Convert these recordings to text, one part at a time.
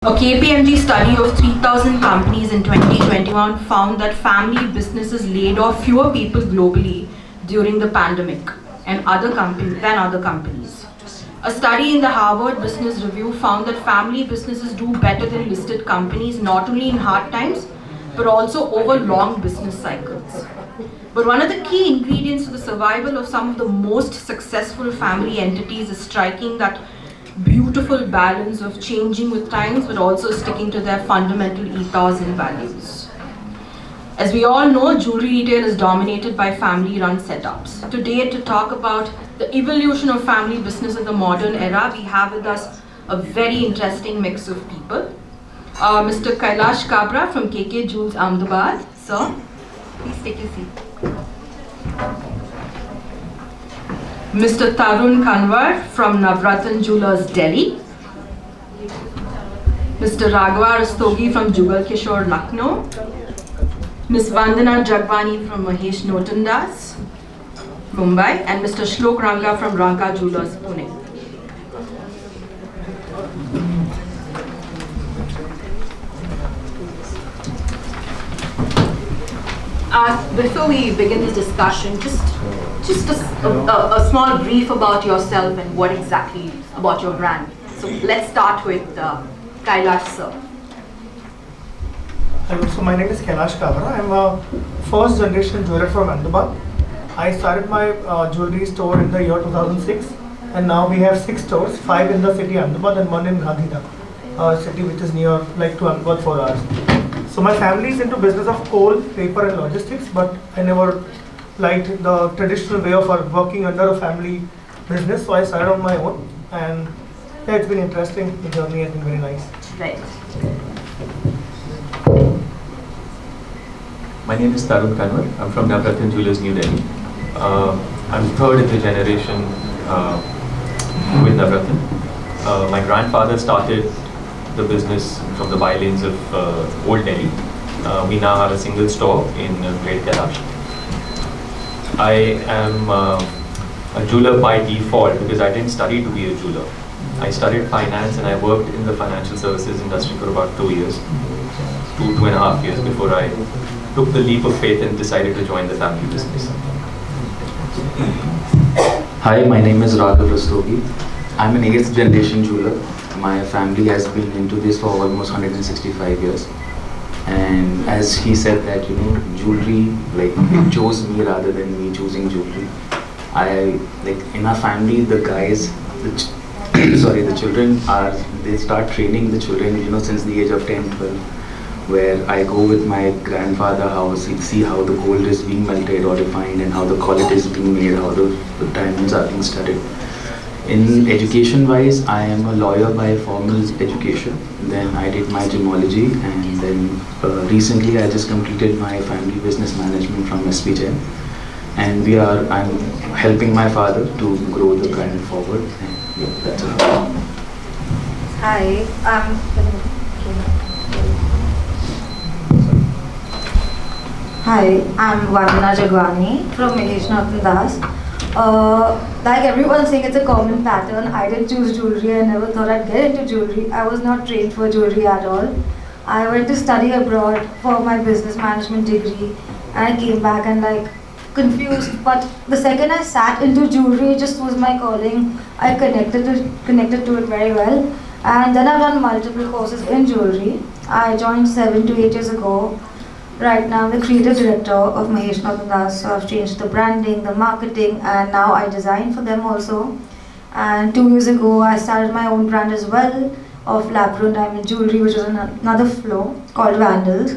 A KPMG study of 3,000 companies in 2021 found that family businesses laid off fewer people globally during the pandemic than other companies. A study in the Harvard Business Review found that family businesses do better than listed companies, not only in hard times, but also over long business cycles. But one of the key ingredients to the survival of some of the most successful family entities is striking that beautiful balance of changing with times but also sticking to their fundamental ethos and values. As we all know, jewelry retail is dominated by family-run setups. Today, to talk about the evolution of family business in the modern era, we have with us a very interesting mix of people. Mr. Kailash Kabra from KK Jewels, Ahemdabad. Sir, please take your seat. Mr. Tarun Kanwar from Navrattan Jewelers, Delhi. Mr. Raghav Rastogi from Jugal, Kishore, Lucknow. Ms. Vandana Jagwani from Mahesh, Notandass, Mumbai. And Mr. Shlok Ranka from Ranka Jewelers, Pune. Before we begin this discussion, just a small brief about yourself and what exactly about your brand. So let's start with Kailash, sir. Hello, so my name is Kailash Kabra. I'm a first generation jeweler from Ahemdabad. I started my jewelry store in the year 2006, and now we have 6 stores, 5 in the city Ahemdabad and 1 in Gandhida, a city which is near like to Ahemdabad 4 hours. So my family is into business of coal, paper and logistics, but I never liked the traditional way of working under a family business, so I started on my own, and yeah, it's been interesting. The journey has been very nice. Right. My name is Tarun Kanwar. I'm from Navrattan Jewelers, New Delhi. I'm third in the generation with Navrattan. My grandfather started the business from the bylanes of Old Delhi. We now have a single store in Great Kailash. I am a jeweler by default because I didn't study to be a jeweler. I studied finance and I worked in the financial services industry for about 2 years, 2.5 years before I took the leap of faith and decided to join the family business. Hi, my name is Raghav Rastogi. I'm an 8th generation jeweler. My family has been into this for almost 165 years. And as he said that, jewelry, like, it chose me rather than me choosing jewelry. In our family, the guys, the children they start training the children, since the age of 10, 12, where I go with my grandfather house, see how the gold is being melted or refined and how the quality is being made, how the diamonds are being studied. In education wise, I am a lawyer by formal education. Then I did my gemology, and then recently I just completed my family business management from SPJ. And I'm helping my father to grow the brand forward. And yeah, that's it. Hi, I'm Vandana Jagwani from Mahesh, Notandass. Like everyone's saying, it's a common pattern. I didn't choose jewelry. I never thought I'd get into jewelry. I was not trained for jewelry at all. I went to study abroad for my business management degree, and I came back and confused. But the second I sat into jewelry, it just was my calling. I connected to it very well. And then I've done multiple courses in jewelry. I joined 7 to 8 years ago. Right now, I'm the creative director of Mahesh Notandass, so I've changed the branding, the marketing, and now I design for them also. And 2 years ago, I started my own brand as well of lab-grown diamond jewelry, which is on another floor called Vandals.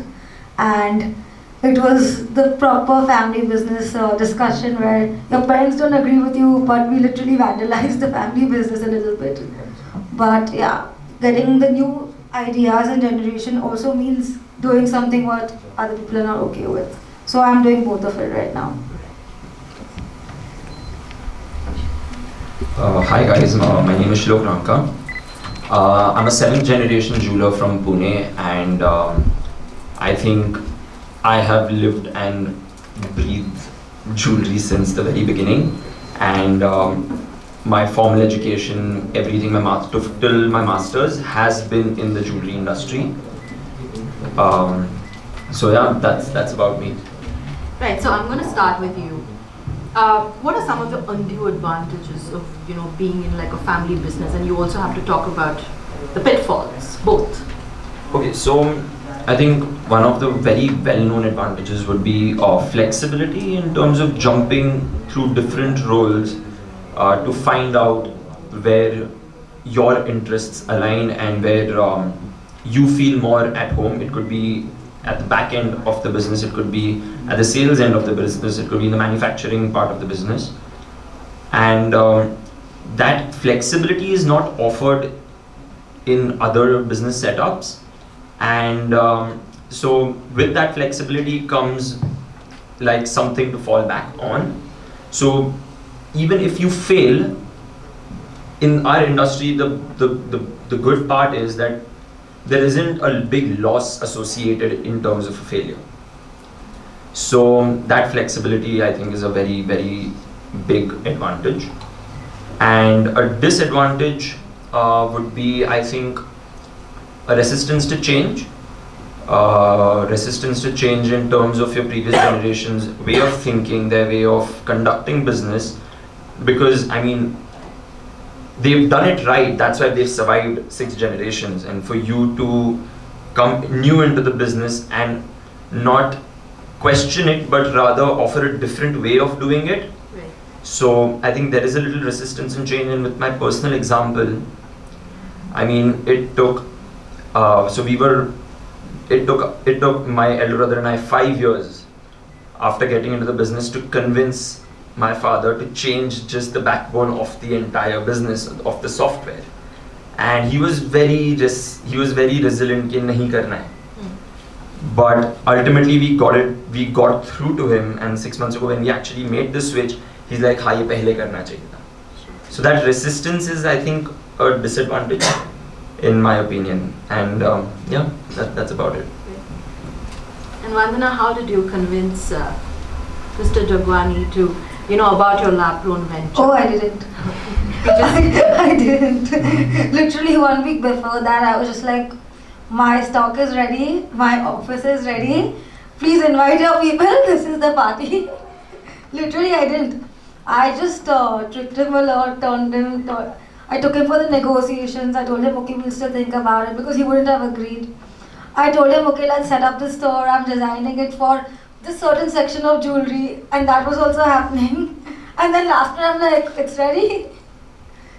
And it was the proper family business discussion where your parents don't agree with you, but we literally vandalized the family business a little bit. But yeah, getting the new ideas and generation also means doing something what other people are not okay with. So I'm doing both of it right now. Hi guys, my name is Shlok Ranka. I'm a 7th generation jeweler from Pune, and I think I have lived and breathed jewelry since the very beginning. And my formal education, everything, till my masters has been in the jewelry industry. So yeah, that's about me. Right, so I'm going to start with you. What are some of the undue advantages of being in like a family business, and you also have to talk about the pitfalls, both. Okay, so I think one of the very well-known advantages would be flexibility in terms of jumping through different roles to find out where your interests align and where you feel more at home. It could be at the back end of the business, it could be at the sales end of the business, it could be in the manufacturing part of the business. And that flexibility is not offered in other business setups. And so with that flexibility comes like something to fall back on. So even if you fail, in our industry, the good part is that there isn't a big loss associated in terms of a failure. So that flexibility, I think, is a very, very big advantage. And a disadvantage would be, I think, a resistance to change. Resistance to change in terms of your previous generation's way of thinking, their way of conducting business. Because, I mean, they've done it right, that's why they've survived 6 generations. And for you to come new into the business and not question it, but rather offer a different way of doing it. Right. So I think there is a little resistance in change. And with my personal example, I mean, it took my elder brother and I 5 years after getting into the business to convince my father to change just the backbone of the entire business, of the software. And he was very resilient कि नहीं करना है. But ultimately we got through to him, and 6 months ago when we actually made the switch, he's like, हाँ ये पहले करना चाहिए था. So that resistance is, I think, a disadvantage in my opinion. And yeah, that's about it. And Vandana, how did you convince Mr. Jagwani to about your lab-grown venture? Oh, I didn't. I didn't. Literally 1 week before that, I was just like, my stock is ready, my office is ready. Please invite your people. This is the party. Literally, I didn't. I just tricked him a lot, I took him for the negotiations. I told him, okay, we'll still think about it, because he wouldn't have agreed. I told him, okay, let's set up the store. I'm designing it for this certain section of jewelry, and that was also happening. And then after, I'm like, it's ready.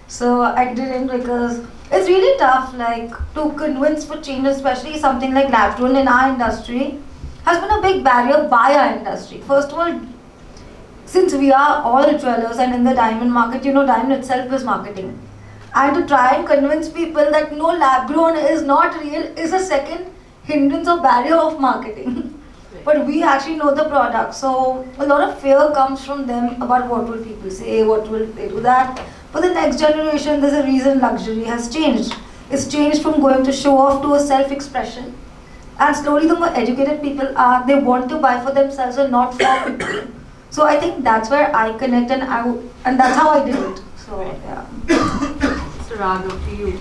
So I didn't, because it's really tough, like, to convince for change, especially something like lab-grown in our industry has been a big barrier by our industry. First of all, since we are all jewelers and in the diamond market, diamond itself is marketing. And to try and convince people that no, lab-grown is not real is a second hindrance or barrier of marketing. But we actually know the product, so a lot of fear comes from them about what will people say, what will they do that. For the next generation, there's a reason luxury has changed. It's changed from going to show off to a self-expression. And slowly the more educated people are, they want to buy for themselves and not for people. So I think that's where I connect, and that's how I did it. So yeah. Mr. Raghav, to you,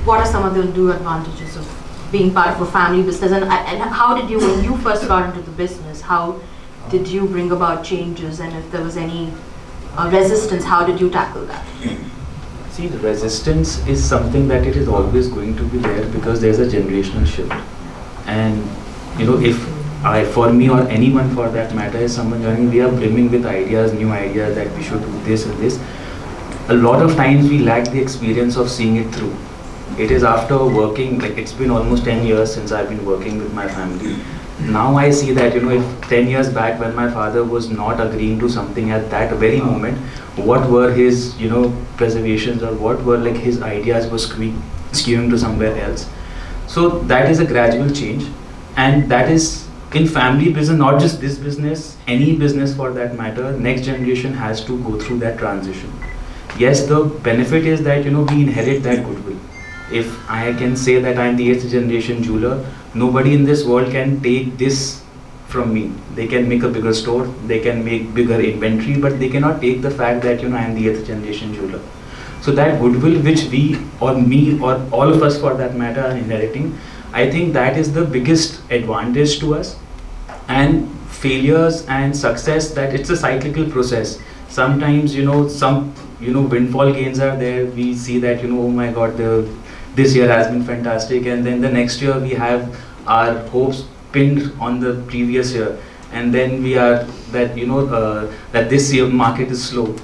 what are some of the undue advantages of being part of a family business, and how did you, when you first got into the business, how did you bring about changes, and if there was any resistance, how did you tackle that? See, the resistance is something that it is always going to be there, because there's a generational shift. And for me or anyone for that matter, is someone joining, we are brimming with ideas, new ideas that we should do this and this. A lot of times we lack the experience of seeing it through. It is after working, like it's been almost 10 years since I've been working with my family. Now I see that, if 10 years back when my father was not agreeing to something at that very moment, what were his, preservations, or what were like his ideas was skewing to somewhere else. So that is a gradual change, and that is in family business, not just this business, any business for that matter. Next generation has to go through that transition. Yes, the benefit is that, we inherit that goodwill. If I can say that I'm the 8th generation jeweler, nobody in this world can take this from me. They can make a bigger store, they can make bigger inventory, but they cannot take the fact that, you know, I am the 8th generation jeweler. So that goodwill which we, or me, or all of us for that matter, are inheriting, I think that is the biggest advantage to us. And failures and success, that it's a cyclical process. Sometimes, you know, some, you know, windfall gains are there. We see that, you know, oh my God, this year has been fantastic, and then the next year we have our hopes pinned on the previous year, and then we are that, you know, that this year market is slow.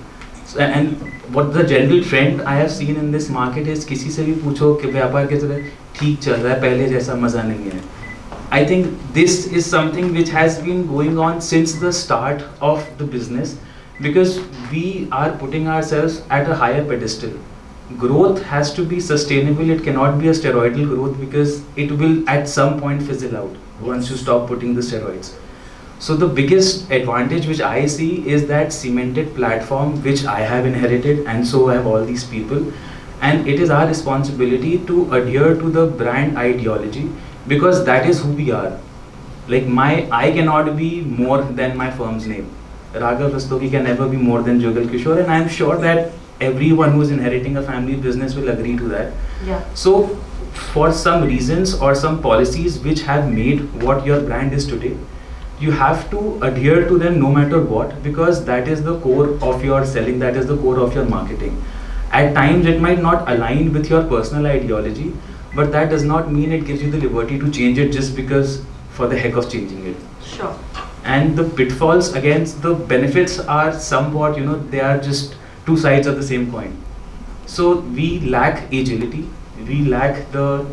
So, and what the general trend I have seen in this market is, किसी से भी पूछो कि व्यापार कैसा है, ठीक चल रहा है, पहले जैसा मजा नहीं है. I think this is something which has been going on since the start of the business, because we are putting ourselves at a higher pedestal. Growth has to be sustainable. It cannot be a steroidal growth, because it will at some point fizzle out once you stop putting the steroids. So the biggest advantage which I see is that cemented platform which I have inherited, and so have all these people. And it is our responsibility to adhere to the brand ideology, because that is who we are. Like I cannot be more than my firm's name. Raghav Rastogi can never be more than Jugal, Kishore, and I am sure that everyone who is inheriting a family business will agree to that. Yeah. So for some reasons or some policies which have made what your brand is today, you have to adhere to them no matter what, because that is the core of your selling, that is the core of your marketing. At times it might not align with your personal ideology, but that does not mean it gives you the liberty to change it just because for the heck of changing it. Sure. And the pitfalls, again, the benefits are somewhat, you know, they are just two sides of the same coin. So we lack agility, we lack the,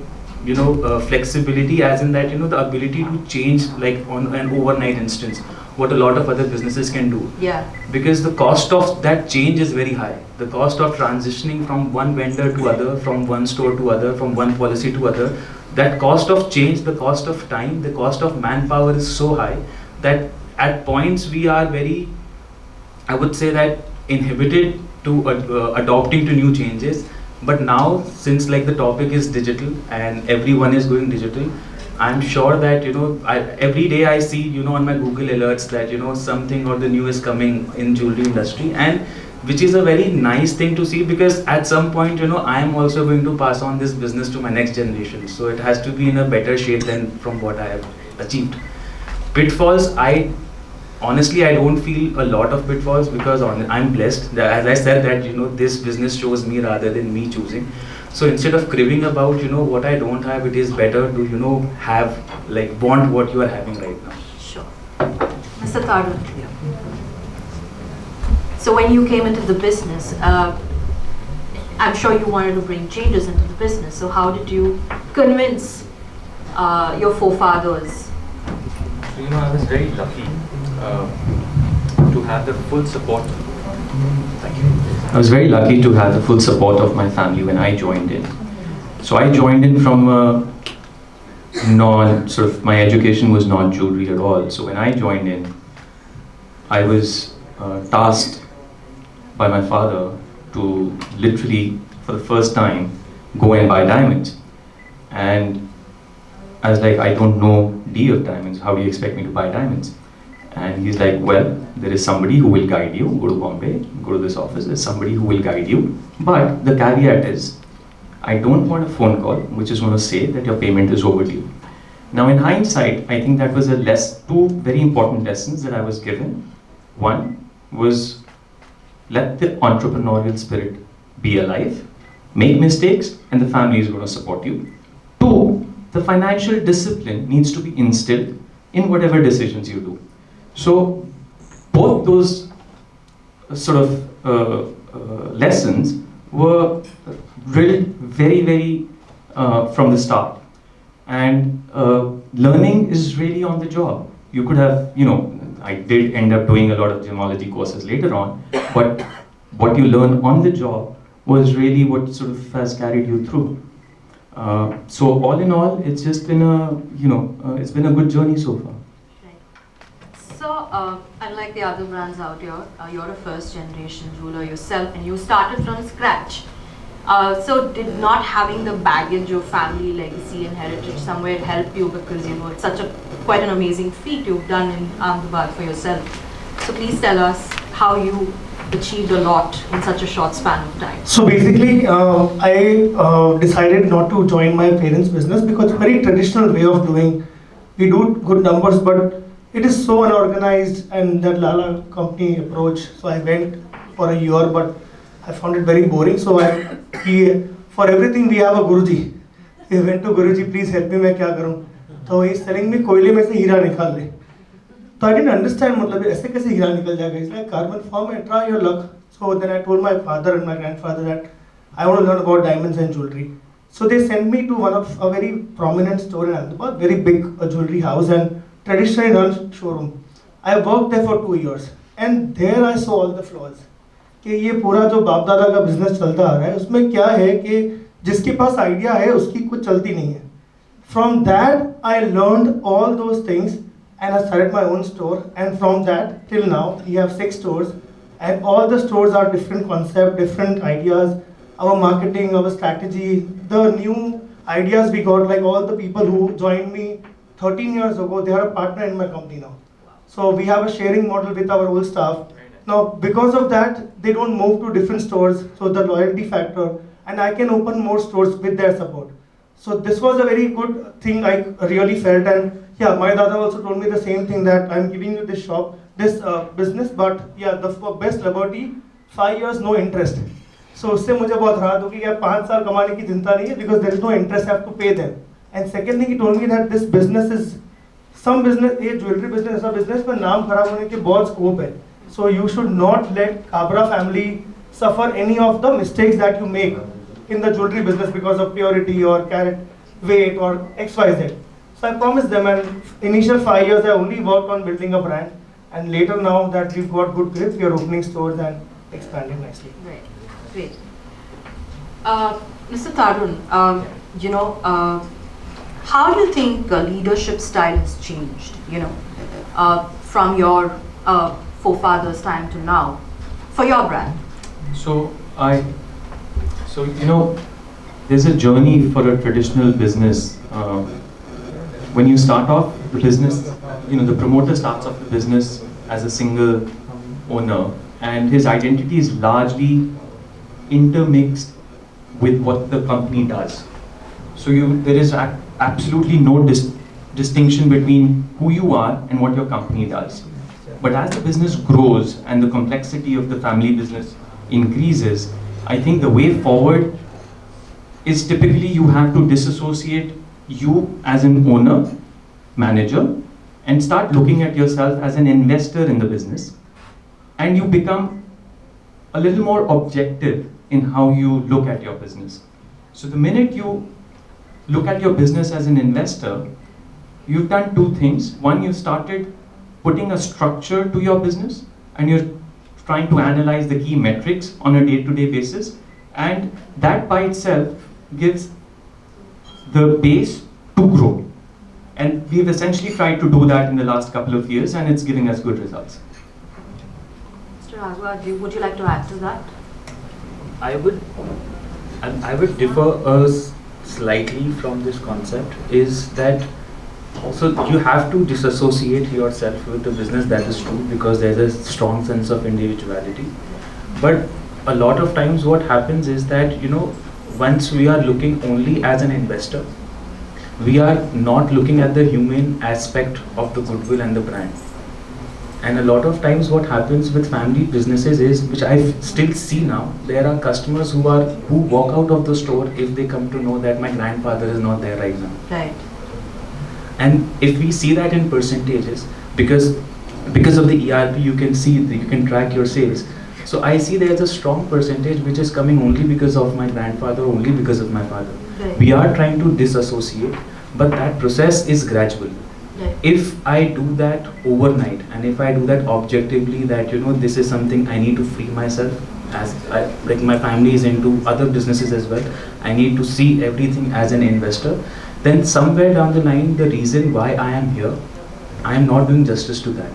you know, flexibility, as in that, you know, the ability to change like on an overnight instance, what a lot of other businesses can do. Yeah. Because the cost of that change is very high. The cost of transitioning from one vendor to other, from one store to other, from one policy to other, that cost of change, the cost of time, the cost of manpower is so high that at points we are very, I would say that, inhibited to adopting to new changes. But now, since like the topic is digital and everyone is going digital, I'm sure that, you know, every day I see, you know, on my Google alerts that, you know, something or the new is coming in jewelry industry, and which is a very nice thing to see, because at some point, you know, I am also going to pass on this business to my next generation. So it has to be in a better shape than from what I have achieved. Pitfalls, honestly, I don't feel a lot of pitfalls, because I'm blessed. As I said that, you know, this business chose me rather than me choosing. So instead of cribbing about, you know, what I don't have, it is better to, you know, have, like, want what you are having right now. Sure. Mr. Tarun. So when you came into the business, I'm sure you wanted to bring changes into the business. So how did you convince your forefathers? So, you know, I was very lucky to have the full support. Thank you. I was very lucky to have the full support of my family when I joined in. So I joined in from my education was not jewelry at all. So when I joined in, I was tasked by my father to literally, for the first time, go and buy diamonds. And I was like, I don't know D of diamonds. How do you expect me to buy diamonds? And he's like, well, there is somebody who will guide you. Go to Bombay, go to this office. There's somebody who will guide you. But the caveat is, I don't want a phone call which is going to say that your payment is overdue. Now, in hindsight, I think that was two very important lessons that I was given. One was, let the entrepreneurial spirit be alive, make mistakes, and the family is going to support you. Two, the financial discipline needs to be instilled in whatever decisions you do. So both those sort of lessons were drilled very, very from the start. And learning is really on the job. You could have, you know, I did end up doing a lot of gemology courses later on, but what you learn on the job was really what sort of has carried you through. So all in all, it's just been it's been a good journey so far. So, unlike the other brands out here, you're a first generation jeweler yourself, and you started from scratch. So did not having the baggage of family legacy and heritage somewhere help you, because it's such a quite an amazing feat you've done in Ahemdabad for yourself. So please tell us how you achieved a lot in such a short span of time. So basically, I decided not to join my parents' business because it's a very traditional way of doing. We do good numbers, but it is so unorganized and that Lala company approach. So I went for a year, but I found it very boring. So for everything we have a Guruji. We went to Guruji, please help me, मैं क्या करूँ? So he is telling me कोयले में से हीरा निकाल ले. So I didn't understand मतलब ऐसे कैसे हीरा निकल जाएगा? It's like carbon form, try your luck. So then I told my father and my grandfather that I want to learn about diamonds and jewelry. So they sent me to one of a very prominent store in Ahemdabad, very big jewelry house and traditionally run showroom. I worked there for 2 years and there I saw all the flaws. कि ये पूरा जो बाप दादा का business चलता आ रहा है उसमें क्या है कि जिसके पास आइडिया है उसकी कुछ चलती नहीं है. From that I learned all those things and I started my own store, and from that till now we have 6 stores and all the stores are different concept, different ideas, our marketing, our strategy, the new ideas we got, like all the people who joined me 13 years ago, they are a partner in my company now. So we have a sharing model with our whole staff. Now because of that, they don't move to different stores, so the loyalty factor, and I can open more stores with their support. So this was a very good thing I really felt, and yeah, my dada also told me the same thing, that I'm giving you this shop, this business, but yeah, the best liberty, 5 years no interest. So उससे मुझे बहुत राहत होगी कि 5 साल कमाने की चिंता नहीं है, because there is no interest, I have to pay them. And second thing, he told me that this business is some business, ये jewelry business ऐसा business में नाम खराब होने के बहुत scope है. So you should not let Kabra family suffer any of the mistakes that you make in the jewelry business because of purity or carat weight or XYZ. So I promised them, and initial 5 years I only worked on building a brand, and later now that we've got good grip, we are opening stores and expanding nicely. Right, great. Mr. Tarun, how do you think leadership style has changed, from your forefathers' time to now, for your brand? So there's a journey for a traditional business. When you start off the business, the promoter starts off the business as a single owner, and his identity is largely intermixed with what the company does. So there is absolutely no distinction between who you are and what your company does. But as the business grows and the complexity of the family business increases, I think the way forward is typically you have to disassociate you as an owner, manager, and start looking at yourself as an investor in the business, and you become a little more objective in how you look at your business. So the minute you look at your business as an investor, you've done 2 things. One, you started putting a structure to your business, and you're trying to analyze the key metrics on a day-to-day basis, and that by itself gives the base to grow. And we've essentially tried to do that in the last couple of years, and it's giving us good results. Mr. Raghav, would you like to add to that? I would differ slightly from this concept, is that so you have to disassociate yourself with the business, that is true, because there's a strong sense of individuality. But a lot of times what happens is that, once we are looking only as an investor, we are not looking at the human aspect of the goodwill and the brand. And a lot of times what happens with family businesses is, which I still see now, there are customers who walk out of the store if they come to know that my grandfather is not there right now. Right. And if we see that in percentages, because of the ERP, you can track your sales. So I see there's a strong percentage which is coming only because of my grandfather, only because of my father. Right. We are trying to disassociate, but that process is gradual. Right. If I do that overnight, and if I do that objectively, that this is something I need to free myself, as like my family is into other businesses as well, I need to see everything as an investor, then somewhere down the line, the reason why I am here, I am not doing justice to that.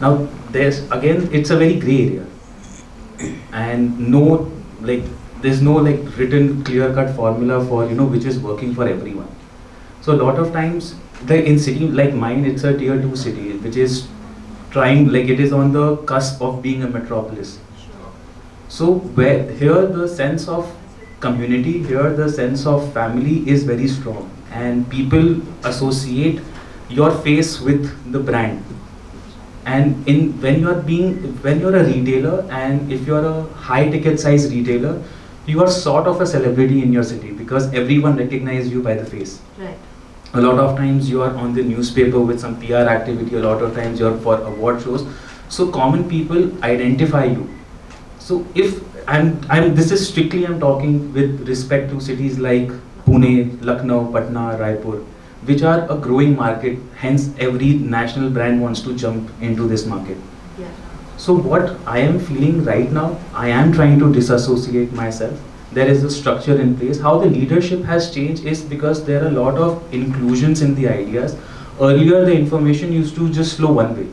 Now it's a very gray area, and there's no like written clear-cut formula for which is working for everyone. So a lot of times, in city like mine, it's a tier 2 city, which is trying, like it is on the cusp of being a metropolis. So where here the sense of community, here the sense of family is very strong, and people associate your face with the brand. And when you're a retailer, and if you're a high ticket size retailer, you are sort of a celebrity in your city because everyone recognizes you by the face. Right. A lot of times you are on the newspaper with some PR activity, a lot of times you're for award shows. So common people identify you. So if this is strictly I'm talking with respect to cities like Pune, Lucknow, Patna, Raipur, which are a growing market, hence every national brand wants to jump into this market. Yeah. So what I am feeling right now, I am trying to disassociate myself. There is a structure in place. How the leadership has changed is because there are a lot of inclusions in the ideas. Earlier the information used to just flow one way.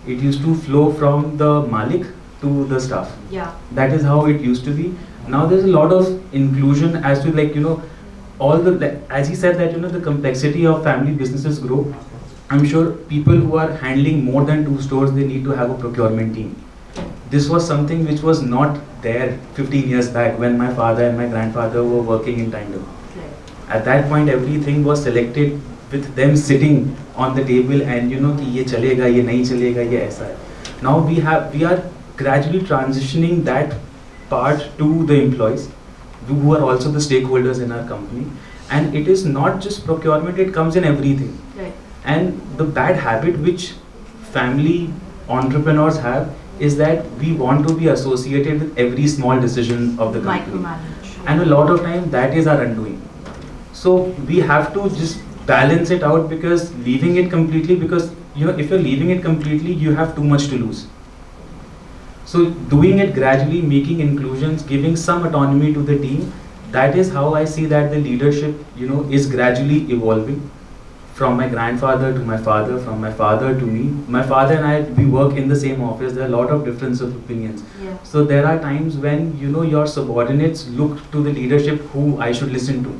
It used to flow from the Malik to the staff. Yeah. That is how it used to be. Now there's a lot of inclusion as to as he said that the complexity of family businesses grow. I'm sure people who are handling more than 2 stores, they need to have a procurement team. This was something which was not there 15 years back when my father and my grandfather were working in tandem. Right. At that point, everything was selected with them sitting on the table and कि ये चलेगा, ये नहीं चलेगा, ये ऐसा है. Now we are gradually transitioning that part to the employees, who are also the stakeholders in our company. And it is not just procurement, it comes in everything. Right. And the bad habit which family entrepreneurs have is that we want to be associated with every small decision of the company. Micromanage. And a lot of time that is our undoing. So we have to just balance it out, because leaving it completely, because if you're leaving it completely, you have too much to lose. So doing it gradually, making inclusions, giving some autonomy to the team, that is how I see that the leadership is gradually evolving. From my grandfather to my father, from my father to me. My father and I, we work in the same office. There are a lot of difference of opinions. Yeah. So there are times when your subordinates look to the leadership who I should listen to.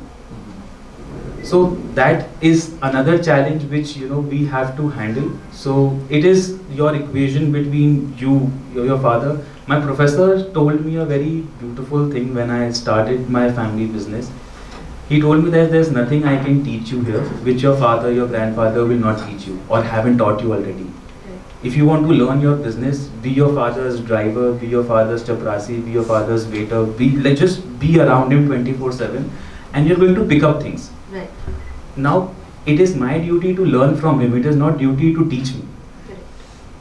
So that is another challenge which we have to handle. So it is your equation between your father. My professor told me a very beautiful thing when I started my family business. He told me that there's nothing I can teach you here which your father, your grandfather will not teach you or haven't taught you already. If you want to learn your business, be your father's driver, be your father's chaprasi, be your father's waiter, just be around him 24/7, and you're going to pick up things. Right. Now, it is my duty to learn from him. It is not duty to teach me. Correct.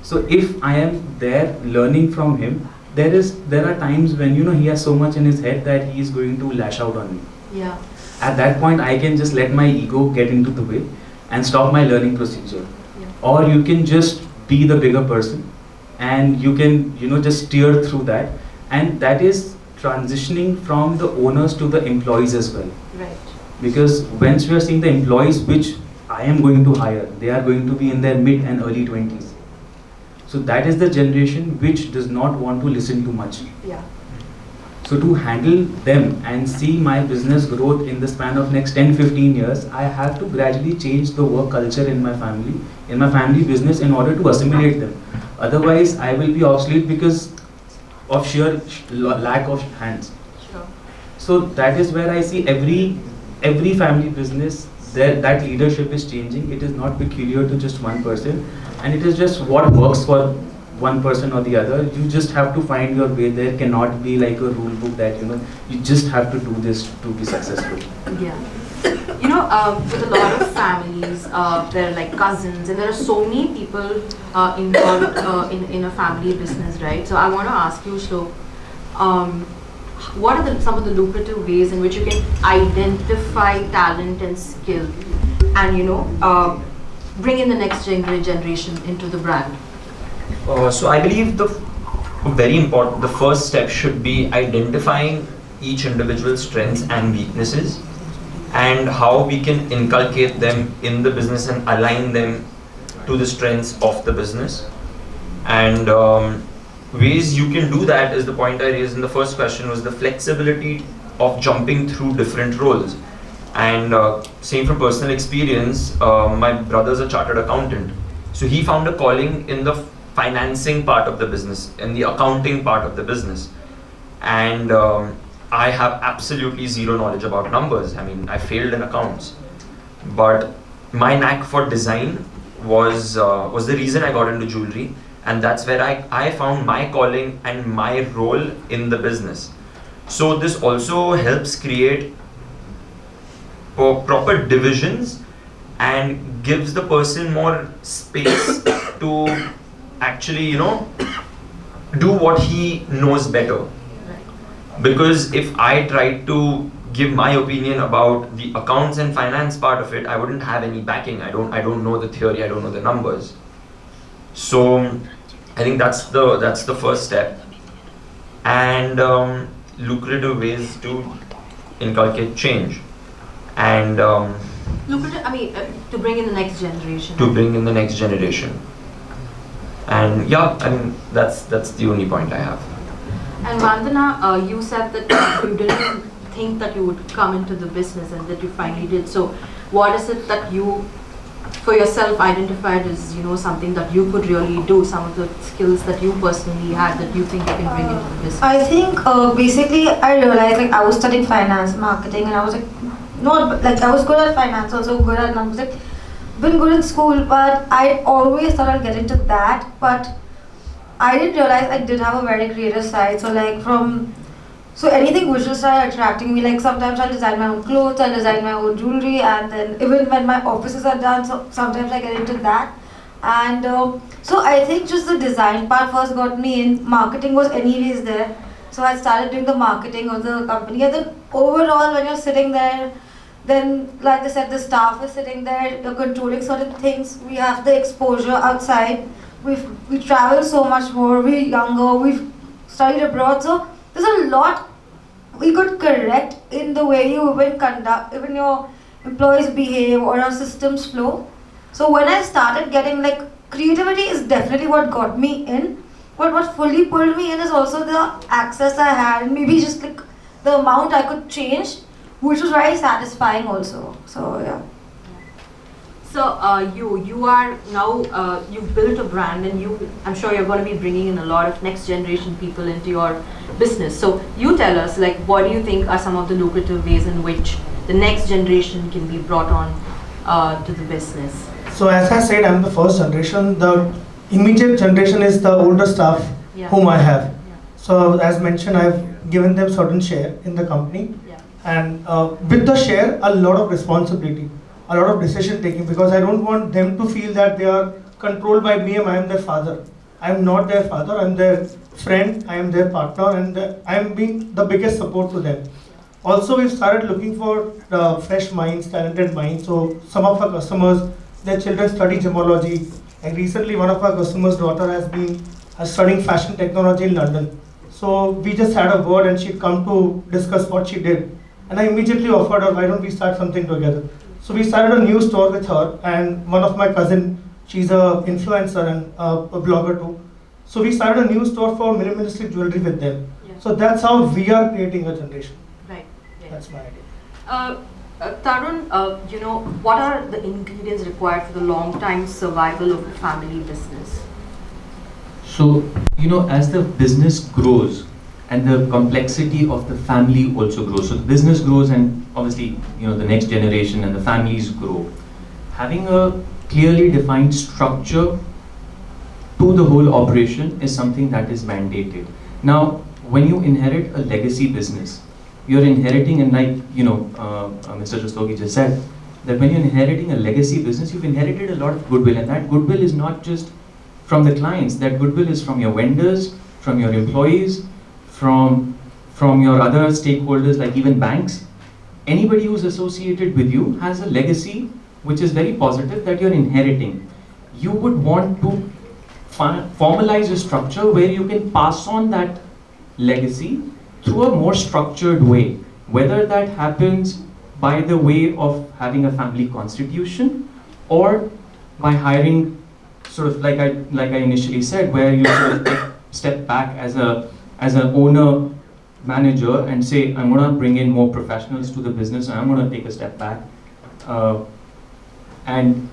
So if I am there learning from him, there are times when he has so much in his head that he is going to lash out on me. Yeah. At that point, I can just let my ego get into the way and stop my learning procedure. Yeah. Or you can just be the bigger person and you can, just steer through that. And that is transitioning from the owners to the employees as well. Right. Because once we are seeing the employees which I am going to hire, they are going to be in their mid and early 20s. So that is the generation which does not want to listen too much. Yeah. So to handle them and see my business growth in the span of next 10-15 years, I have to gradually change the work culture in my family business in order to assimilate them. Otherwise, I will be obsolete because of sheer lack of hands. Sure. So that is where I see every family business, that leadership is changing. It is not peculiar to just one person, and it is just what works for one person or the other. You just have to find your way. There cannot be like a rule book that you just have to do this to be successful. Yeah. With a lot of families, there are like cousins, and there are so many people involved in a family business, right? So I want to ask you, Shlok, what are some of the lucrative ways in which you can identify talent and skill, and bring in the next generation into the brand? So I believe the first step should be identifying each individual's strengths and weaknesses, and how we can inculcate them in the business and align them to the strengths of the business. And ways you can do that is the point I raised in the first question, was the flexibility of jumping through different roles. And same from personal experience, my brother's a chartered accountant. So he found a calling in the financing part of the business, in the accounting part of the business. And I have absolutely zero knowledge about numbers. I mean, I failed in accounts. But my knack for design was the reason I got into jewelry. And that's where I found my calling and my role in the business. So this also helps create proper divisions and gives the person more space to actually, you know, do what he knows better. Because if I tried to give my opinion about the accounts and finance part of it, I wouldn't have any backing. I don't know the theory, I don't know the numbers. So I think that's the first step. And lucrative ways to inculcate change. And to bring in the next generation. To bring in the next generation. And yeah, I mean, that's the only point I have. And Vandana, you said that you didn't think that you would come into the business and that you finally did. So what is it that you, for yourself, identified as, you know, something that you could really do, some of the skills that you personally had that you think you can bring into the business? I think basically I realized, like, I was studying finance, marketing, and I was like, not like I was good at finance, also good at numbers, like been good in school, but I always thought I'd get into that. But I didn't realize I did have a very creative side. So anything visual started attracting me. Like sometimes I'll design my own clothes, I'll design my own jewelry, and then even when my offices are done, so sometimes I get into that. And so I think just the design part first got me in. Marketing was anyways there. So I started doing the marketing of the company, and then overall when you're sitting there, then like I said, the staff is sitting there, you're controlling certain things, we have the exposure outside, we travel so much more, we're younger, we've studied abroad, so there's a lot we could correct in the way you even conduct, even your employees behave or our systems flow. So when I started getting, like, creativity is definitely what got me in, but what fully pulled me in is also the access I had, and maybe just like the amount I could change, which was very satisfying also. So yeah. So you are now, you've built a brand, and I'm sure you're going to be bringing in a lot of next generation people into your business. So you tell us, like, what do you think are some of the lucrative ways in which the next generation can be brought on to the business? So as I said, I'm the first generation. The immediate generation is the older staff whom I have. Yeah. So as mentioned, I've given them certain share in the company. Yeah. And with the share, a lot of responsibility, a lot of decision taking, because I don't want them to feel that they are controlled by me and I am their father. I am not their father, I am their friend, I am their partner, and I am being the biggest support to them. Also, we've started looking for fresh minds, talented minds. So some of our customers, their children study gemology, and recently one of our customers' daughter has been studying fashion technology in London. So we just had a word and she'd come to discuss what she did. And I immediately offered her, why don't we start something together? So we started a new store with her, and one of my cousin, she's an influencer and a blogger too. So we started a new store for minimalistic jewelry with them. Yeah. So that's how we are creating a generation. Right. Yeah. That's my idea. Tarun, you know, what are the ingredients required for the long-time survival of a family business? So, you know, as the business grows and the complexity of the family also grows, so the business grows and obviously, you know, the next generation and the families grow. Having a clearly defined structure to the whole operation is something that is mandated. Now, when you inherit a legacy business, you're inheriting, and like, you know, Mr. Rastogi just said, that when you're inheriting a legacy business, you've inherited a lot of goodwill, and that goodwill is not just from the clients, that goodwill is from your vendors, from your employees, from your other stakeholders, like even banks. Anybody who's associated with you has a legacy which is very positive that you're inheriting. You would want to formalize a structure where you can pass on that legacy through a more structured way, whether that happens by the way of having a family constitution or by hiring, sort of like I initially said, where you sort of step back as an owner manager and say, I'm going to bring in more professionals to the business, and I'm going to take a step back and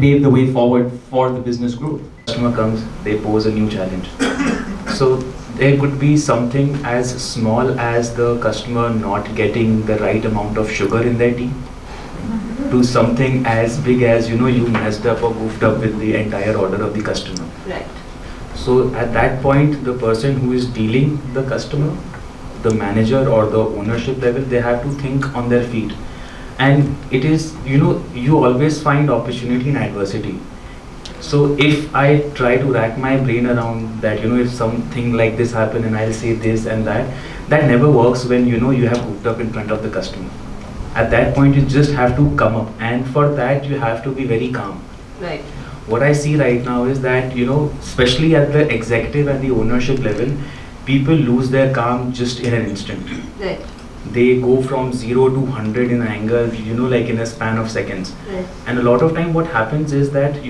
pave the way forward for the business growth. Customer comes, they pose a new challenge. So there could be something as small as the customer not getting the right amount of sugar in their tea, to something as big as, you messed up or goofed up with the entire order of the customer. Right. So at that point, the person who is dealing the customer, the manager or the ownership level, they have to think on their feet. And it is, you always find opportunity in adversity. So if I try to rack my brain around that, if something like this happen and I'll say this and that never works when, you have hooked up in front of the customer. At that point, you just have to come up, and for that you have to be very calm. Right. What I see right now is that, especially at the executive and the ownership level, people lose their calm just in an instant. Right. They go from 0 to 100 in anger, like in a span of seconds. Right. And a lot of time what happens is that,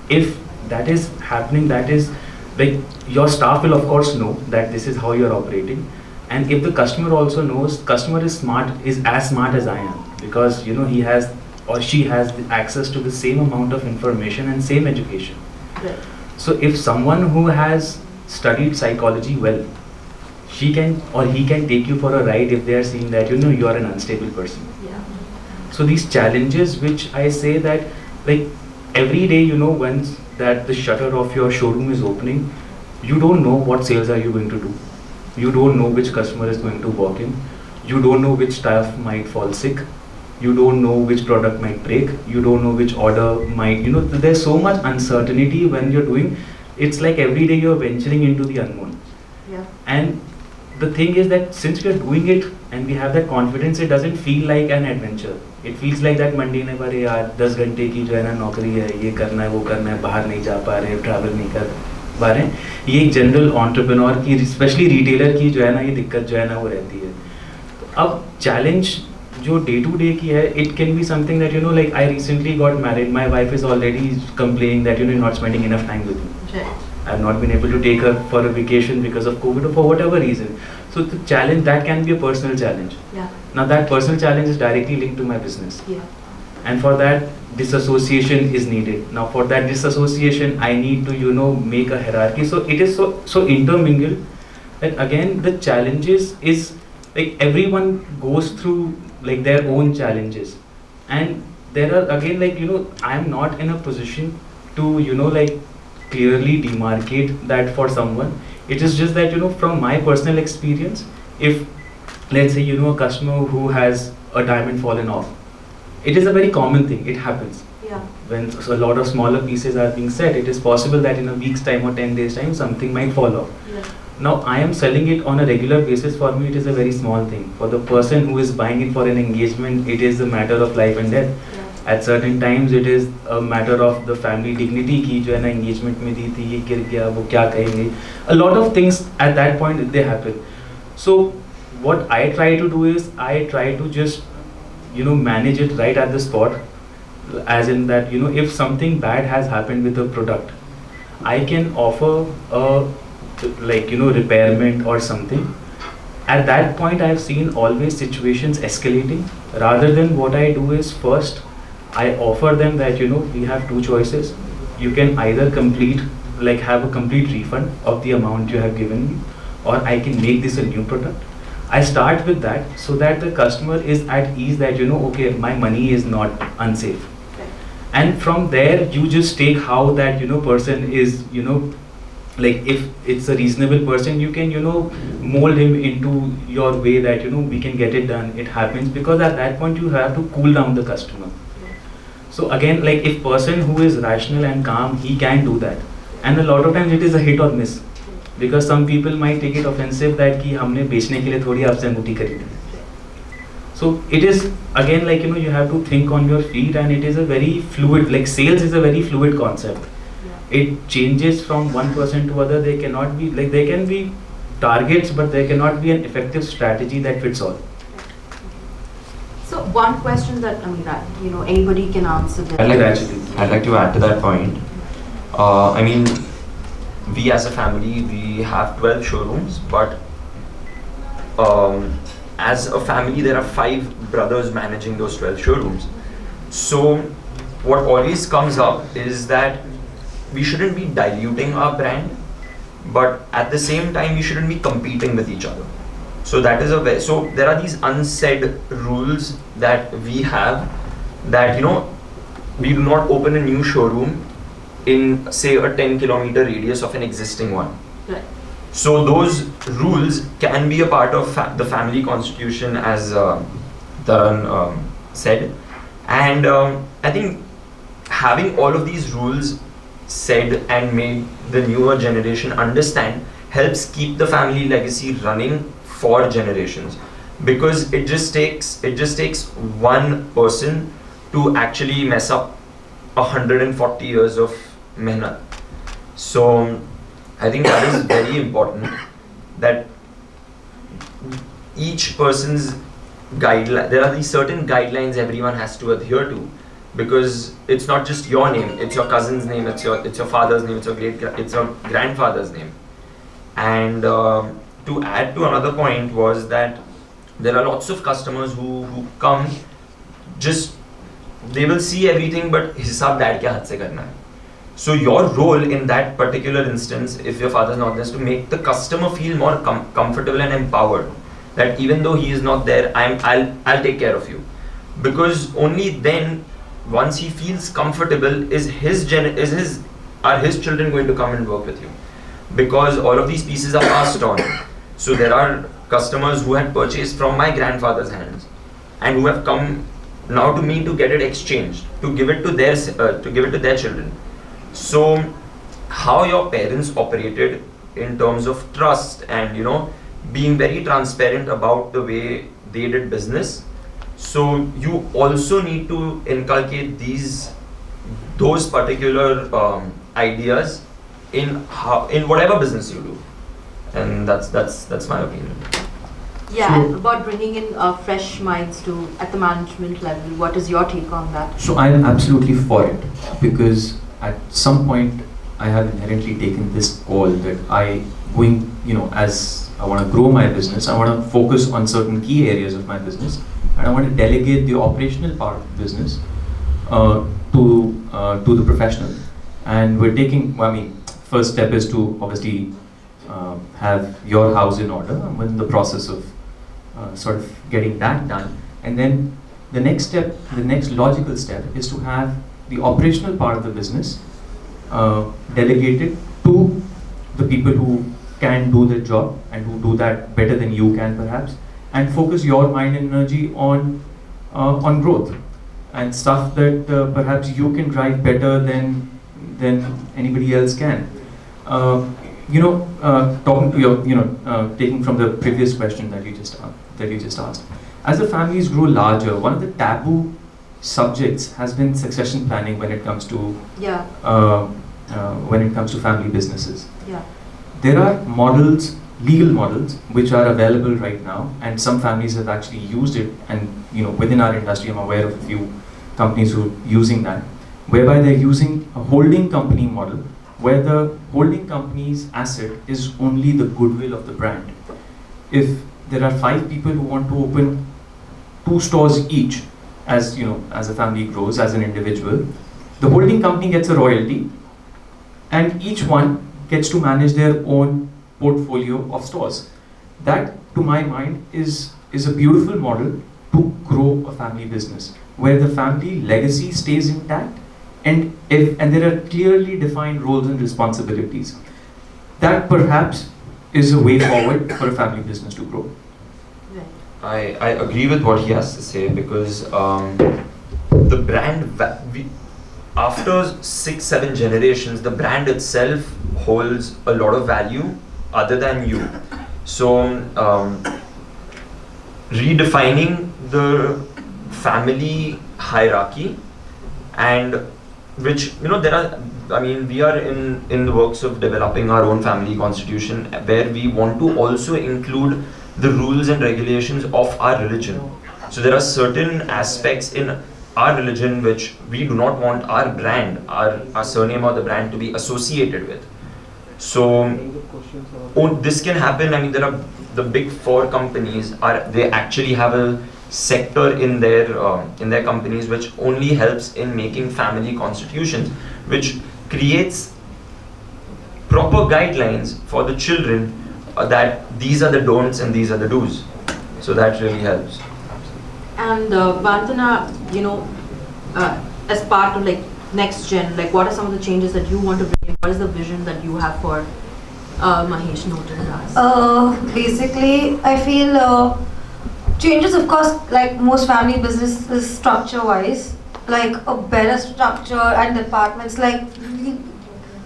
if that is happening, that is like your staff will of course know that this is how you're operating. And if the customer also knows, customer is as smart as I am, because he has or she has the access to the same amount of information and same education. Right. So if someone who has studied psychology well, she can or he can take you for a ride if they are seeing that you are an unstable person. Yeah. So these challenges, which I say that like every day, once that the shutter of your showroom is opening, you don't know what sales are you going to do. You don't know which customer is going to walk in. You don't know which staff might fall sick. You don't know which product might break. You don't know which order might, there's so much uncertainty when you're doing. It's like every day you're venturing into the unknown. Yeah. And the thing is that since we are doing it and we have that confidence, it doesn't feel like an adventure. It feels like that mundane है, अरे यार 10 घंटे की जो है ना नौकरी है, ये करना है वो करना है, बाहर नहीं जा पा रहे, ट्रैवल नहीं कर पा रहे. ये एक जनरल एंटरप्रेन्योर की, स्पेशली रिटेलर की जो है ना ये दिक्कत जो है ना वो रहती है. अब चैलेंज जो डे टू डे की है, it can be something that like I recently got married. My wife is already complaining that you're not spending enough time with me. Right. I've not been able to take her for a vacation because of COVID or for whatever reason. So the challenge, that can be a personal challenge. Yeah. Now that personal challenge is directly linked to my business. Yeah. And for that, disassociation is needed. Now for that disassociation, I need to, make a hierarchy. So it is so intermingled that again, the challenges is like everyone goes through like their own challenges. And there are again like, I am not in a position to, like clearly demarcate that for someone. It is just that, from my personal experience, if let's say, a customer who has a diamond fallen off, it is a very common thing, it happens. Yeah. When a lot of smaller pieces are being set, it is possible that in a week's time or 10 days time, something might fall off. Yeah. Now I am selling it on a regular basis. For me, it is a very small thing. For the person who is buying it for an engagement, it is a matter of life and death. Yeah. At certain times, it is a matter of the family dignity की जो है ना engagement में दी थी, ये गिर गया, वो क्या कहेंगे. A lot of things at that point they happen. So what I try to do is I try to just manage it right at the spot, as in that if something bad has happened with the product, I can offer a repairment or something. At that point, I have seen always situations escalating. Rather than what I do is first I offer them that we have two choices. You can either have a complete refund of the amount you have given me, or I can make this a new product. I start with that so that the customer is at ease that okay, my money is not unsafe. Right. And from there you just take how that person is like if it's a reasonable person, you can mold him into your way that we can get it done. It happens because at that point you have to cool down the customer. So again, like if person who is rational and calm, he can do that. And a lot of times it is a hit or miss, because some people might take it offensive that कि हमने बेचने के लिए थोड़ी आपसे अंगूठी खरीदी. So it is again like you have to think on your feet, and it is a very fluid, like sales is a very fluid concept. Yeah. It changes from one person to other. They cannot be like, there can be targets, but there cannot be an effective strategy that fits all. So one question that anybody can answer. I'd like to add to that point. we as a family, we have 12 showrooms, but as a family, there are 5 brothers managing those 12 showrooms. So what always comes up is that we shouldn't be diluting our brand, but at the same time, we shouldn't be competing with each other. So that is so there are these unsaid rules that we have, that we do not open a new showroom in, say, a 10-kilometer radius of an existing one. Right. So those rules can be a part of the family constitution, as Tarun said, and I think having all of these rules said and made the newer generation understand helps keep the family legacy running for generations, because it just takes one person to actually mess up 140 years of mehnat. So I think that is very important, that each person's guideline, there are these certain guidelines everyone has to adhere to, because it's not just your name, it's your cousin's name, it's your father's name, it's your grandfather's name. And to add to another point was that there are lots of customers who come, just they will see everything, but hisab dad ke haath se karna hai. So your role in that particular instance, if your father is not there, is to make the customer feel more comfortable and empowered, that even though he is not there, I'll take care of you, because only then, once he feels comfortable, are his children going to come and work with you, because all of these pieces are passed on. So there are customers who had purchased from my grandfather's hands and who have come now to me to get it exchanged, to give it to their children. So how your parents operated in terms of trust and being very transparent about the way they did business. So you also need to inculcate those particular ideas in whatever business you do, and that's my opinion. Yeah, So- about bringing in fresh minds at the management level. What is your take on that? So I'm absolutely for it, because at some point I have inherently taken this call that as I want to grow my business, I want to focus on certain key areas of my business, and I want to delegate the operational part of the business to the professional. And we're first step is to obviously have your house in order. I'm in the process of sort of getting that done. And then the next logical step is to have the operational part of the business delegated to the people who can do the job and who do that better than you can perhaps, and focus your mind and energy on growth and stuff that perhaps you can drive better than anybody else can. Talking to your, taking from the previous question that you just asked, as the families grow larger, one of the taboo subjects has been succession planning when it comes to family businesses. Yeah. There are legal models, which are available right now, and some families have actually used it. And within our industry, I'm aware of a few companies who are using that, whereby they're using a holding company model, where the holding company's asset is only the goodwill of the brand. If there are 5 people who want to open 2 stores each, as a family grows, as an individual, the holding company gets a royalty, and each one gets to manage their own portfolio of stores. That, to my mind, is a beautiful model to grow a family business, where the family legacy stays intact, and there are clearly defined roles and responsibilities. That perhaps is a way forward for a family business to grow. I agree with what he has to say, because the brand, after 6-7 generations, the brand itself holds a lot of value other than you. So redefining the family hierarchy, and which we are in the works of developing our own family constitution, where we want to also include the rules and regulations of our religion. So there are certain aspects in our religion which we do not want our brand, our surname or the brand to be associated with. So this can happen. I mean, there are the big four companies they actually have a sector in their companies which only helps in making family constitutions, which creates proper guidelines for the children that these are the don'ts and these are the do's. So that really helps. And Vandana, as part of like next gen, like what are some of the changes that you want to bring in? What is the vision that you have for Mahesh Notandass? Basically, I feel changes, of course, like most family businesses, structure-wise, like a better structure and departments. Like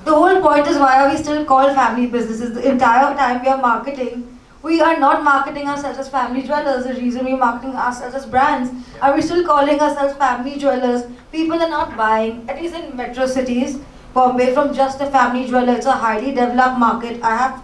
the whole point is, why are we still called family businesses? The entire time we are marketing, we are not marketing ourselves as family dwellers. The reason we are marketing ourselves as brands, are we still calling ourselves family dwellers? People are not buying, at least in metro cities, Bombay, from just a family jeweler. It's a highly developed market. I have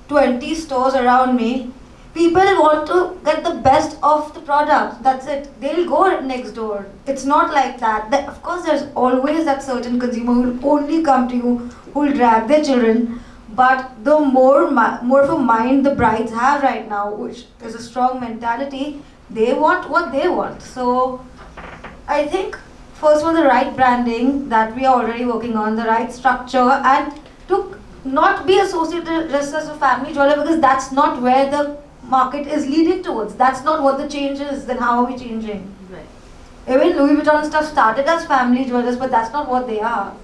20 stores around me. People want to get the best of the product. That's it. They'll go next door. It's not like that. Of course, there's always that certain consumer who will only come to you, who will drag their children. But the more of a mind the brides have right now, which is a strong mentality, they want what they want. So I think first of all, the right branding that we are already working on, the right structure, and to not be associated just as a family jeweler, because that's not where the market is leading towards. That's not what the change is. Then how are we changing? Right. Even Louis Vuitton stuff started as family jewelers, but that's not what they are.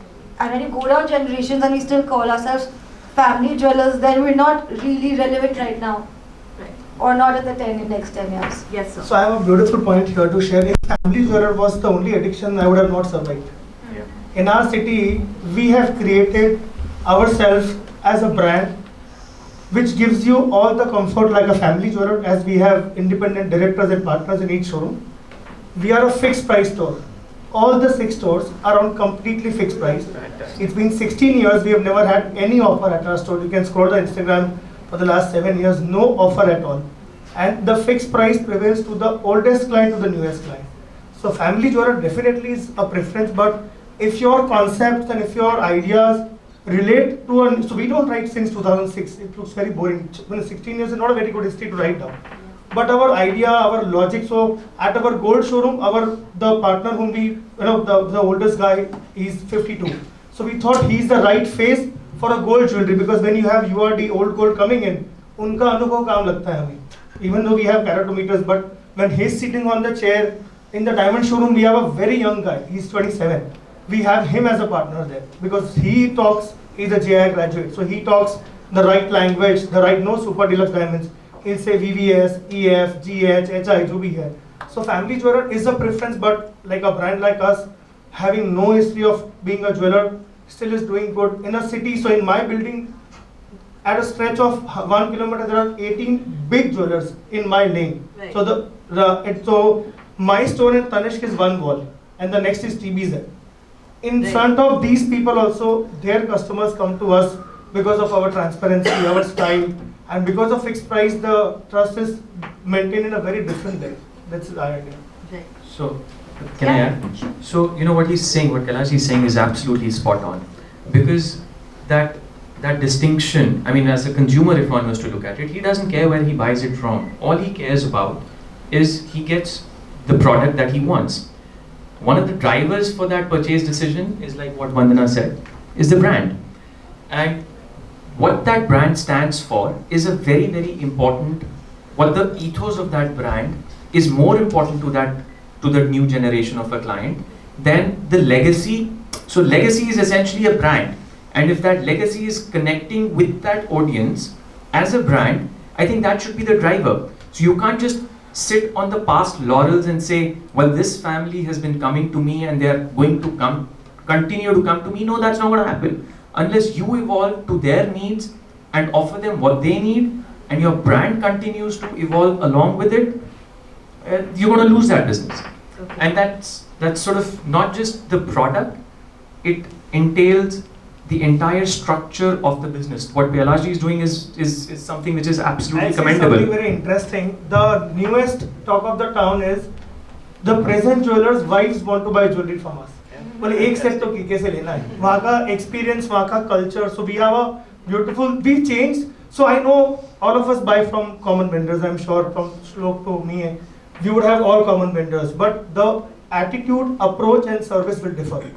And when you go down generations and we still call ourselves family jewelers, then we're not really relevant right now. Right. Or not at the next 10 years. Yes, sir. So I have a beautiful point here to share. If family jeweler was the only addiction, I would have not survived. Yeah. In our city, we have created ourselves as a brand which gives you all the comfort like a family jeweler, as we have independent directors and partners in each showroom. We are a fixed price store. All the 6 stores are on completely fixed price. It's been 16 years, we have never had any offer at our store. You can scroll the Instagram for the last 7 years, no offer at all. And the fixed price prevails to the oldest client to the newest client. So family jeweler definitely is a preference, but if your concepts and if your ideas relate to so we don't write since 2006, it looks very boring. 16 years is not a very good history to write down. But our idea, our logic, so at our gold showroom, the partner whom we, the oldest guy, he's 52. So we thought he's the right face for a gold jewelry, because when you have URD, old gold coming in, unka anubhav kaam lagta hai hame. Even though we have caratometers, but when he's sitting on the chair, in the diamond showroom, we have a very young guy, he's 27. We have him as a partner there, because he talks, he's a JI graduate, so he talks the right language, the right, no super deluxe diamonds. He'll say VVS, EF, GH, HI, jo bhi hai. So family jeweler is a preference, but like a brand like us, having no history of being a jeweler, still is doing good in a city. So in my building, at a stretch of 1 kilometer, there are 18 big jewelers in my lane. Right. So so my store in Tanishq is one wall, and the next is TBZ. In Right. front of these people also, their customers come to us because of our transparency, our style, and because of fixed price, the trust is maintained in a very different way. That's the idea. Right. So, can I add? So, what he's saying, what Kailash is saying is absolutely spot on. Because that distinction, I mean, as a consumer, if one was to look at it, he doesn't care where he buys it from. All he cares about is he gets the product that he wants. One of the drivers for that purchase decision is like what Vandana said, is the brand. And what that brand stands for is a very, very important, what the ethos of that brand is more important to the new generation of a client than the legacy. So legacy is essentially a brand. And if that legacy is connecting with that audience as a brand, I think that should be the driver. So you can't just sit on the past laurels and say, well, this family has been coming to me and they are going to continue to come to me. No, that's not going to happen. Unless you evolve to their needs and offer them what they need, and your brand continues to evolve along with it, you're going to lose that business. Okay. And that's sort of not just the product, it entails the entire structure of the business. What Kailash is doing is something which is absolutely commendable. Something very interesting. The newest talk of the town is the present jewelers' wives want to buy jewelry from us. बोले एक set तो कैसे लेना है? वहाँ का experience, वहाँ का culture. So we have a beautiful. We changed. So I know all of us buy from common vendors. I'm sure from Shlok to me, we would have all common vendors. But the attitude, approach, and service will differ.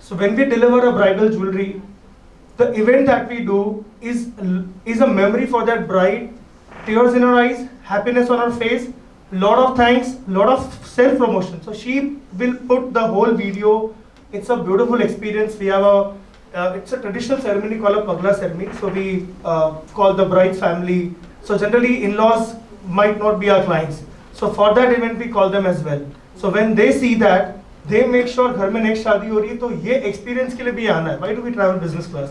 So when we deliver a bridal jewelry, the event that we do is a memory for that bride. Tears in her eyes, happiness on her face, lot of thanks, lot of self-promotion. So she will put the whole video. It's a beautiful experience. We have it's a traditional ceremony called a Pagla ceremony. So we call the bride's family. So generally in-laws might not be our clients. So for that event we call them as well. So when they see that, they make sure घर में next शादी हो रही है तो ये experience के लिए भी आना है. Why do we travel business class?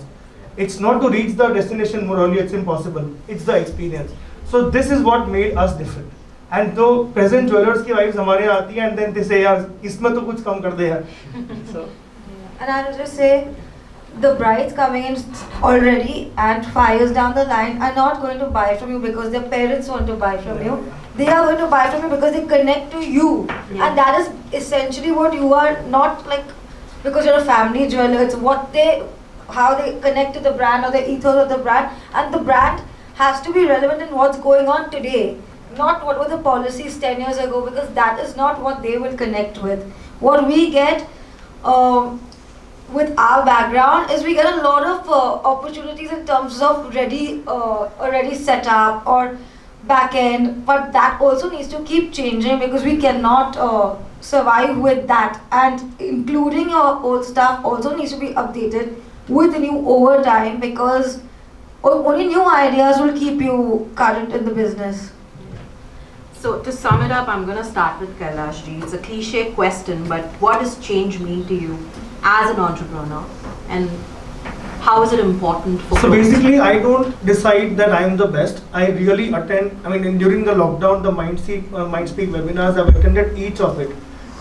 It's not to reach the destination more early. It's impossible. It's the experience. So this is what made us different. And though present jewelers की wives हमारे यहाँ आती हैं and then they say यार इसमें तो कुछ कम कर दे यार. So. And I will just say, the brides coming in already and 5 years down the line are not going to buy from you because their parents want to buy from you. They are going to buy from you because they connect to you. Yeah. And that is essentially what you are, not like because you're a family jeweler. It's how they connect to the brand or the ethos of the brand. And the brand has to be relevant in what's going on today. Not what were the policies 10 years ago, because that is not what they will connect with. What we get with our background is we get a lot of opportunities in terms of already set up or back end, but that also needs to keep changing because we cannot survive with that, and including your old stuff also needs to be updated with the new over time, because only new ideas will keep you current in the business. So to sum it up, I'm going to start with Kailash ji. It's a cliche question, but what does change mean to you as an entrepreneur, and how is it important for So growth? basically, I don't decide that I am the best. I really attend, during the lockdown, the Mindspeak webinars, I've attended each of it.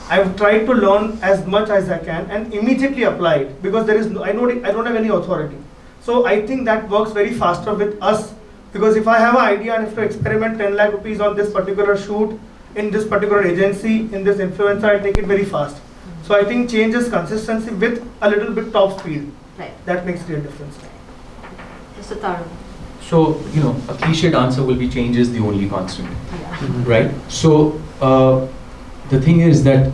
I've tried to learn as much as I can and immediately apply it, because I don't have any authority. So I think that works very faster with us, because if I have an idea and if to experiment 10 lakh rupees on this particular shoot, in this particular agency, in this influencer, I take it very fast. So I think change is consistency with a little bit top speed. Right. That makes real difference. Mr. Tarun. So, a cliched answer will be change is the only constant, Yeah. right? So, the thing is that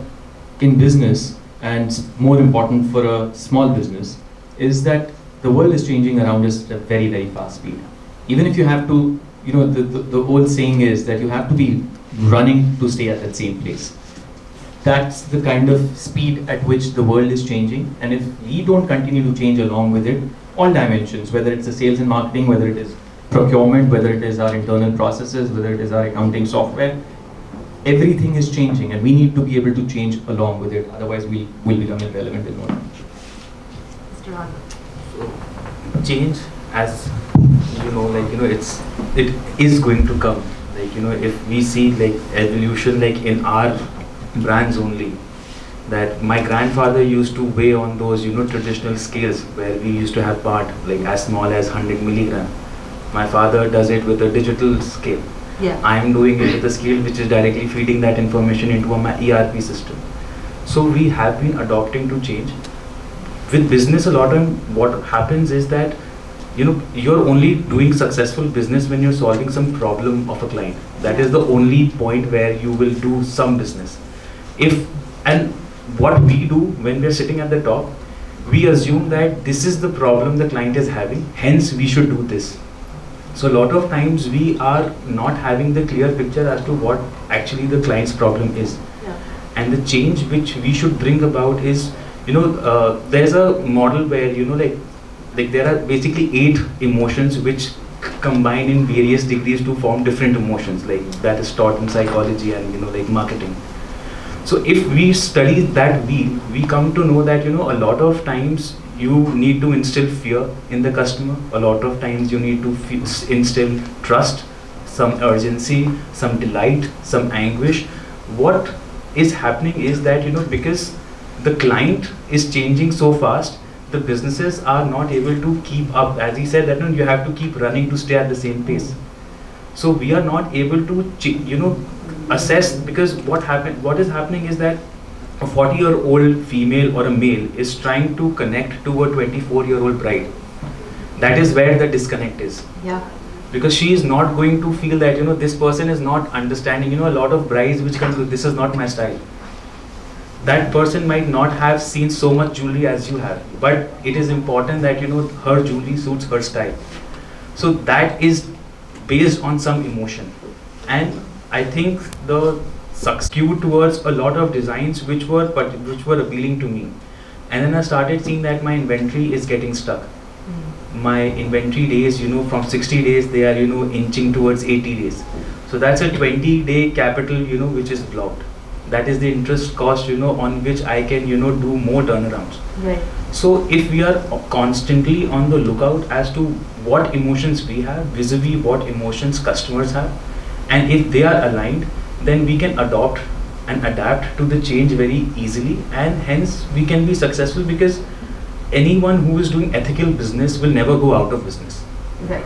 in business, and more important for a small business, is that the world is changing around us at a very, very fast speed. Even if you have to, the old saying is that you have to be running to stay at that same place. That's the kind of speed at which the world is changing, and if we don't continue to change along with it, all dimensions, whether it's the sales and marketing, whether it is procurement, whether it is our internal processes, whether it is our accounting software, everything is changing, and we need to be able to change along with it, otherwise we will become irrelevant in no time. Mr. Ranka. So, change, as it is going to come. If we see evolution in our brands only, that my grandfather used to weigh on those traditional scales where we used to have part as small as 100 milligram. My father does it with a digital scale. Yeah. I am doing it with a scale which is directly feeding that information into my ERP system. So we have been adopting to change. With business, a lot of what happens is that you're only doing successful business when you're solving some problem of a client. That is the only point where you will do some business. And what we do when we're sitting at the top, we assume that this is the problem the client is having, hence we should do this. So a lot of times we are not having the clear picture as to what actually the client's problem is. Yeah. And the change which we should bring about is, there's a model where, there are basically 8 emotions which combine in various degrees to form different emotions, that is taught in psychology and marketing. So if we study that wheel, we come to know that a lot of times you need to instill fear in the customer, a lot of times you need to instill trust, some urgency, some delight, some anguish. What is happening is that because the client is changing so fast, the businesses are not able to keep up. As he said, that you have to keep running to stay at the same pace. So we are not able to assess, because what is happening is that a 40-year-old female or a male is trying to connect to a 24-year-old bride. That is where the disconnect is. Yeah. Because she is not going to feel that, this person is not understanding, a lot of brides which come to, this is not my style. That person might not have seen so much jewelry as you have, but it is important that, her jewelry suits her style. So that is based on some emotion. And I think the skewed towards a lot of designs which were appealing to me. And then I started seeing that my inventory is getting stuck. My inventory days, from 60 days, they are, inching towards 80 days. So that's a 20-day capital, which is blocked. That is the interest cost, on which I can, do more turnarounds. Right. So if we are constantly on the lookout as to what emotions we have, vis-a-vis what emotions customers have, and if they are aligned, then we can adopt and adapt to the change very easily, and hence we can be successful, because anyone who is doing ethical business will never go out of business. Right.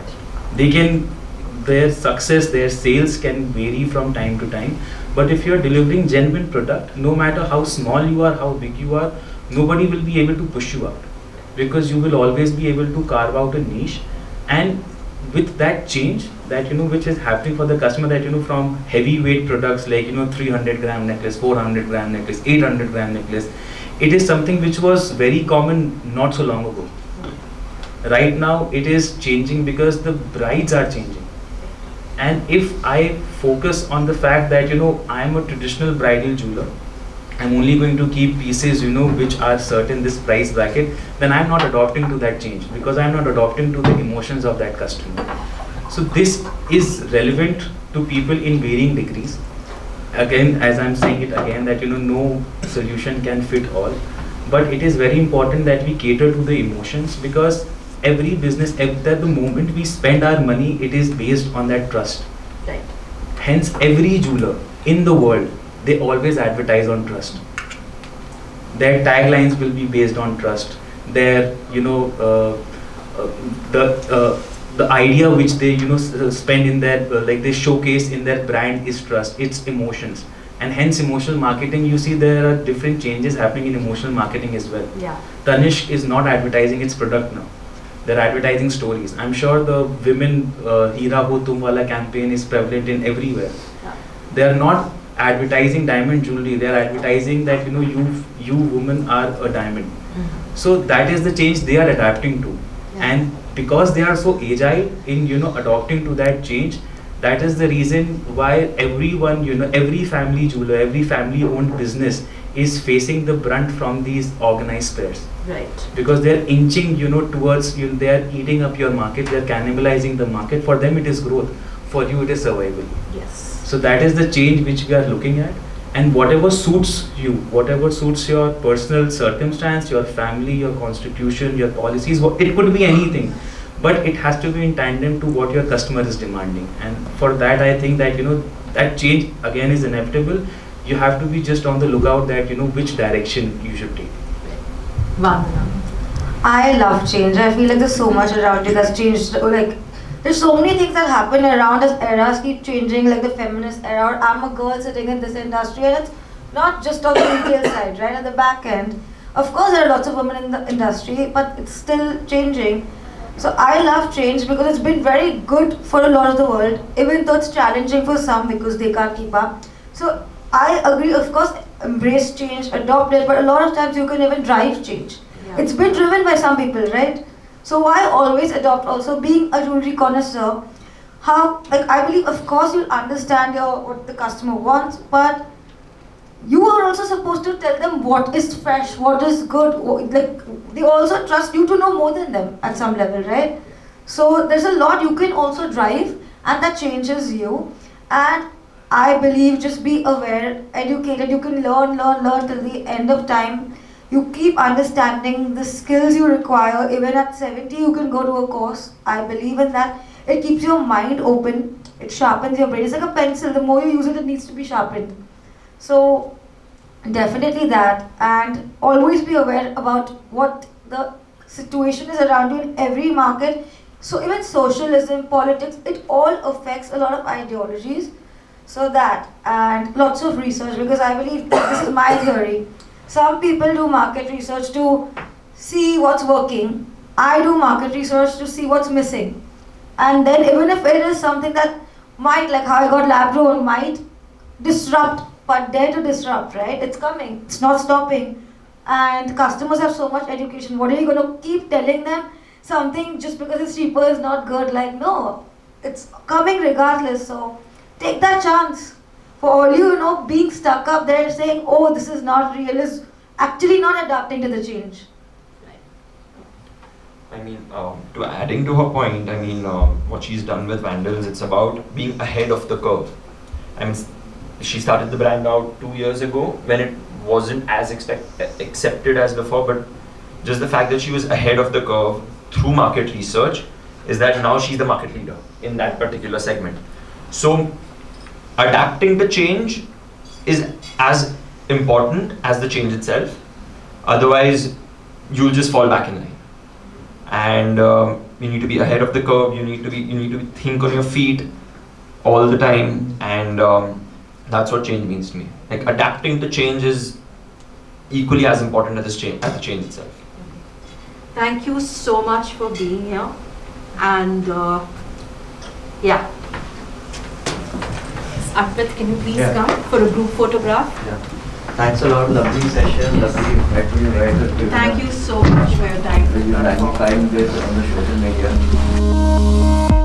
Their success, their sales can vary from time to time, but if you are delivering genuine product, no matter how small you are, how big you are, nobody will be able to push you out, because you will always be able to carve out a niche. And with that change that which is happening for the customer, that from heavyweight products like 300-gram necklace, 400-gram necklace, 800-gram necklace, it is something which was very common not so long ago. Right now it is changing because the brides are changing. And if I focus on the fact that I am a traditional bridal jeweler, I'm only going to keep pieces which are certain this price bracket, then I'm not adopting to that change, because I'm not adopting to the emotions of that customer. So this is relevant to people in varying degrees. Again, as I'm saying it again, that no solution can fit all, but it is very important that we cater to the emotions, because every business, at the moment we spend our money, it is based on that trust. Right. Hence, every jeweler in the world, they always advertise on trust. Their taglines will be based on trust. Their, the idea which they, spend in their, like they showcase in their brand is trust. It's emotions, and hence emotional marketing. You see, there are different changes happening in emotional marketing as well. Yeah. Tanishq is not advertising its product now. They're advertising stories. I'm sure the women Hira Ho Tum Wala campaign is prevalent in everywhere. Yeah. They are not advertising diamond jewelry. They are advertising that you women are a diamond. Mm-hmm. So that is the change they are adapting to. Yeah. And because they are so agile in adopting to that change, that is the reason why everyone, every family jeweler, every family owned business is facing the brunt from these organized pairs. Right. Because they are inching, towards they are eating up your market, they are cannibalizing the market. For them it is growth, for you it is survival. Yes. So that is the change which we are looking at, and whatever suits you, whatever suits your personal circumstance, your family, your constitution, your policies, it could be anything, but it has to be in tandem to what your customer is demanding. And for that I think that that change again is inevitable. You have to be just on the lookout that which direction you should take. Vandana. I love change. I feel like there's so much around it that's changed. Like, there's so many things that happen around us. Eras keep changing, like the feminist era. I'm a girl sitting in this industry, and it's not just on the retail side, right? At the back end, of course, there are lots of women in the industry, but it's still changing. So I love change because it's been very good for a lot of the world, even though it's challenging for some because they can't keep up. So I agree, of course, embrace change, adopt it, but a lot of times you can even drive change. Yeah. It's been driven by some people, right? So why always adopt? Also, being a jewelry connoisseur, I believe, of course, you'll understand what the customer wants, but you are also supposed to tell them what is fresh, what is good. Like, they also trust you to know more than them at some level, right? So there's a lot you can also drive, and that changes you. And I believe, just be aware, educated. You can learn till the end of time. You keep understanding the skills you require. Even at 70, you can go to a course. I believe in that. It keeps your mind open. It sharpens your brain. It's like a pencil. The more you use it, it needs to be sharpened. So definitely that. And always be aware about what the situation is around you in every market. So even socialism, politics, it all affects a lot of ideologies. So that, and lots of research, because I believe this is my theory. Some people do market research to see what's working, I do market research to see what's missing. And then even if it is something that might, like how I got lab grown, might disrupt, but dare to disrupt, right? It's coming, it's not stopping. And customers have so much education. What are you going to keep telling them? Something just because it's cheaper is not good. Like, no, it's coming regardless. So take that chance. For all you know, being stuck up there saying, oh, this is not real, is actually not adapting to the change. I mean, to adding to her point, I mean, what she's done with Vandals, it's about being ahead of the curve. I mean, she started the brand out 2 years ago when it wasn't as accepted as before, but just the fact that she was ahead of the curve through market research is that now she's the market leader in that particular segment. So adapting the change is as important as the change itself. Otherwise, you'll just fall back in line. And you need to be ahead of the curve. You need to think on your feet all the time, and that's what change means to me. Like, adapting to change is equally as important as the change itself. Thank you so much for being here. And yeah. Arpit, can you please come for a group photograph? Yeah. Thanks a lot. Lovely session. Lovely. Thank you so much for your time. You're magnifying this on the social media.